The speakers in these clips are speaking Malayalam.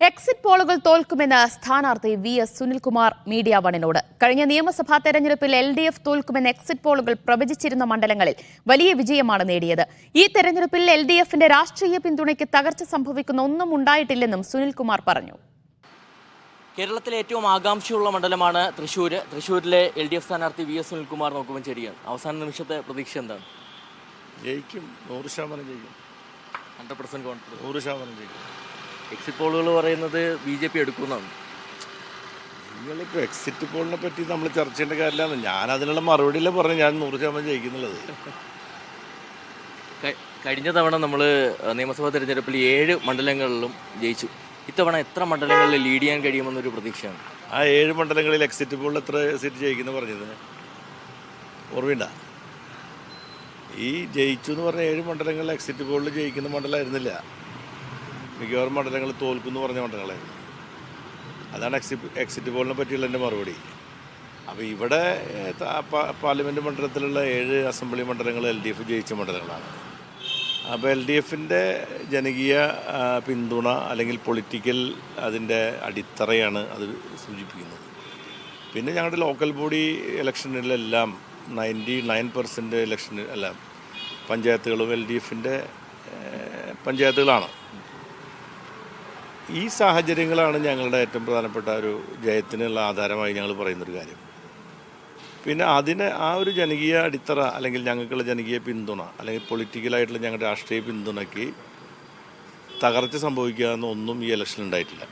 എക്സിറ്റ് പോളുകൾ തോൽക്കുമെന്ന് സ്ഥാനാർത്ഥി വി.എസ്. സുനിൽകുമാർ മീഡിയ വണിനോട്. കഴിഞ്ഞ നിയമസഭാ തെരഞ്ഞെടുപ്പിൽ LDF തോൽക്കുമെന്ന് എക്സിറ്റ് പോളുകൾ പ്രവചിച്ചിരുന്ന മണ്ഡലങ്ങളിൽ വലിയ വിജയമാണ് നേടിയത്. ഈ തെരഞ്ഞെടുപ്പിൽ LDFന്റെ രാഷ്ട്രീയ പിന്തുണയ്ക്ക് തകർച്ച സംഭവിക്കുന്ന ഒന്നും ഉണ്ടായിട്ടില്ലെന്നും സുനിൽകുമാർ പറഞ്ഞു. കേരളത്തിലെ ഏറ്റവും ആകാംക്ഷയുള്ള മണ്ഡലമാണ് തൃശ്ശൂർ. തൃശ്ശൂരിലെ LDF സ്ഥാനാർത്ഥി വി.എസ്. സുനിൽകുമാർ നോക്കുമ്പോൾ ശരിയാണ്. അവസാന നിമിഷത്തെ പ്രതീക്ഷ എന്താണ്? ജയിക്കും, 100% ജയിക്കും. 100% കോൺഫിഡൻസ്. 100% ജയിക്കും. എക്സിറ്റ് പോളുകൾ പറയുന്നത് BJP എടുക്കുമെന്നാണ്. നിങ്ങളിപ്പോൾ എക്സിറ്റ് പോളിനെ പറ്റി നമ്മൾ ചർച്ച ചെയ്യേണ്ട കാര്യമില്ല. ഞാൻ അതിനുള്ള മറുപടിയില്ല പറഞ്ഞു. ഞാൻ 100% ജയിക്കുന്നുള്ളത്. കഴിഞ്ഞ തവണ നമ്മൾ നിയമസഭാ തെരഞ്ഞെടുപ്പിൽ 7 മണ്ഡലങ്ങളിലും ജയിച്ചു. ഇത്തവണ എത്ര മണ്ഡലങ്ങളിൽ ലീഡ് ചെയ്യാൻ കഴിയുമെന്നൊരു പ്രതീക്ഷയാണ്. ആ 7 മണ്ഡലങ്ങളിൽ എക്സിറ്റ് പോളിൽ എത്ര സീറ്റ് ജയിക്കുന്നു പറഞ്ഞത് ഓർമ്മയുണ്ട? ഈ ജയിച്ചു എന്ന് പറഞ്ഞ 7 മണ്ഡലങ്ങളിൽ എക്സിറ്റ് പോളിൽ ജയിക്കുന്ന മണ്ഡലമായിരുന്നില്ല. മിക്കവാറും മണ്ഡലങ്ങൾ തോൽക്കുന്നു പറഞ്ഞ മണ്ഡലങ്ങളായിരുന്നു. അതാണ് എക്സിറ്റ് പോളിനെ പറ്റിയുള്ള എൻ്റെ മറുപടി. അപ്പോൾ ഇവിടെ പാർലമെൻറ്റ് മണ്ഡലത്തിലുള്ള 7 അസംബ്ലി മണ്ഡലങ്ങൾ LDF ജയിച്ച മണ്ഡലങ്ങളാണ്. അപ്പോൾ LDFൻ്റെ ജനകീയ പിന്തുണ അല്ലെങ്കിൽ പൊളിറ്റിക്കൽ അതിൻ്റെ അടിത്തറയാണ് അത് സൂചിപ്പിക്കുന്നത്. പിന്നെ ഞങ്ങളുടെ ലോക്കൽ ബോഡി ഇലക്ഷനിലെല്ലാം 99% ഇലക്ഷന് എല്ലാം പഞ്ചായത്തുകളും LDFൻ്റെ പഞ്ചായത്തുകളാണ്. ഈ സാഹചര്യങ്ങളാണ് ഞങ്ങളുടെ ഏറ്റവും പ്രധാനപ്പെട്ട ഒരു ജയത്തിനുള്ള ആധാരമായി ഞങ്ങൾ പറയുന്നൊരു കാര്യം. പിന്നെ അതിന് ആ ഒരു ജനകീയ അടിത്തറ അല്ലെങ്കിൽ ഞങ്ങൾക്കുള്ള ജനകീയ പിന്തുണ അല്ലെങ്കിൽ പൊളിറ്റിക്കലായിട്ടുള്ള ഞങ്ങളുടെ രാഷ്ട്രീയ പിന്തുണയ്ക്ക് തകർച്ച സംഭവിക്കാവുന്ന ഒന്നും ഈ ഇലക്ഷൻ ഉണ്ടായിട്ടില്ല.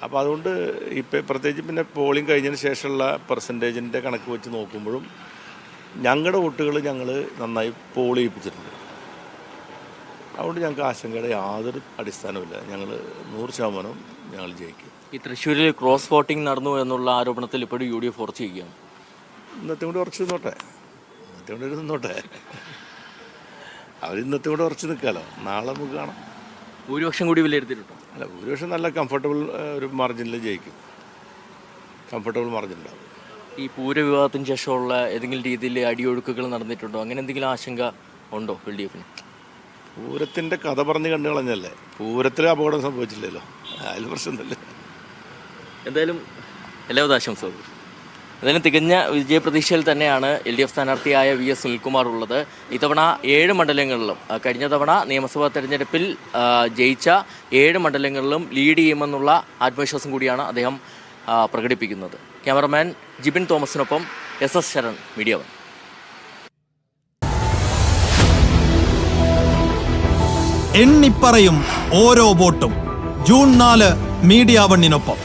അപ്പോൾ അതുകൊണ്ട് ഇപ്പം പ്രത്യേകിച്ച് പിന്നെ പോളിംഗ് കഴിഞ്ഞതിന് ശേഷമുള്ള പെർസെൻറ്റേജിൻ്റെ കണക്ക് വെച്ച് നോക്കുമ്പോഴും ഞങ്ങളുടെ വോട്ടുകൾ ഞങ്ങൾ നന്നായി പോൾ ചെയ്യിപ്പിച്ചിട്ടുണ്ട്. അതുകൊണ്ട് ഞങ്ങൾക്ക് ആശങ്കയുടെ യാതൊരു അടിസ്ഥാനമില്ല. ഞങ്ങൾ 100% ഞങ്ങൾ ജയിക്കും. ഈ തൃശ്ശൂരിൽ ക്രോസ് വോട്ടിംഗ് നടന്നു എന്നുള്ള ആരോപണത്തിൽ ഇപ്പോഴും UDF ഉറച്ചു ചെയ്യുകയാണ്. ഇന്നത്തെ കൂടെ ഉറച്ചു നിന്നോട്ടെ, അവർ ഇന്നത്തെ കൂടെ ഉറച്ചു നിൽക്കാമല്ലോ. നാളെ നമുക്ക് കാണാം. ഭൂരിപക്ഷം കൂടി വിലയിരുത്തിയിട്ടുണ്ടോ? അല്ല, ഭൂരിപക്ഷം നല്ല കംഫർട്ടബിൾ ഒരു മാർജിനിൽ ജയിക്കും. കംഫർട്ടബിൾ മാർജിൻ ഉണ്ടാവും. ഈ പൂരവിവാഹത്തിന് ശേഷമുള്ള ഏതെങ്കിലും രീതിയിൽ അടിയൊഴുക്കുകൾ നടന്നിട്ടുണ്ടോ? അങ്ങനെ എന്തെങ്കിലും ആശങ്ക ഉണ്ടോ LDFന്? പൂരത്തിൻ്റെ കഥ പറഞ്ഞ് കണ്ടു കളഞ്ഞല്ലേ. പൂരത്തിൽ അപകടം സംഭവിച്ചില്ലല്ലോ, അതിൽ പ്രശ്നമൊന്നുമില്ല. എന്തായാലും എല്ലാവിധ ആശംസകളും. എന്തായാലും തികഞ്ഞ വിജയപ്രതീക്ഷയിൽ തന്നെയാണ് LDF സ്ഥാനാർത്ഥിയായ വി.എസ്. സുനിൽകുമാർ ഉള്ളത്. ഇത്തവണ 7 മണ്ഡലങ്ങളിലും കഴിഞ്ഞ തവണ നിയമസഭാ തെരഞ്ഞെടുപ്പിൽ ജയിച്ച 7 മണ്ഡലങ്ങളിലും ലീഡ് ചെയ്യുമെന്നുള്ള ആത്മവിശ്വാസം കൂടിയാണ് അദ്ദേഹം പ്രകടിപ്പിക്കുന്നത്. ക്യാമറമാൻ ജിബിൻ തോമസിനൊപ്പം SS ശരൺ, മീഡിയ വൺ. എണ്ണിപ്പറയും ഓരോ വോട്ടും. June 4 media വണ്ണിനൊപ്പം.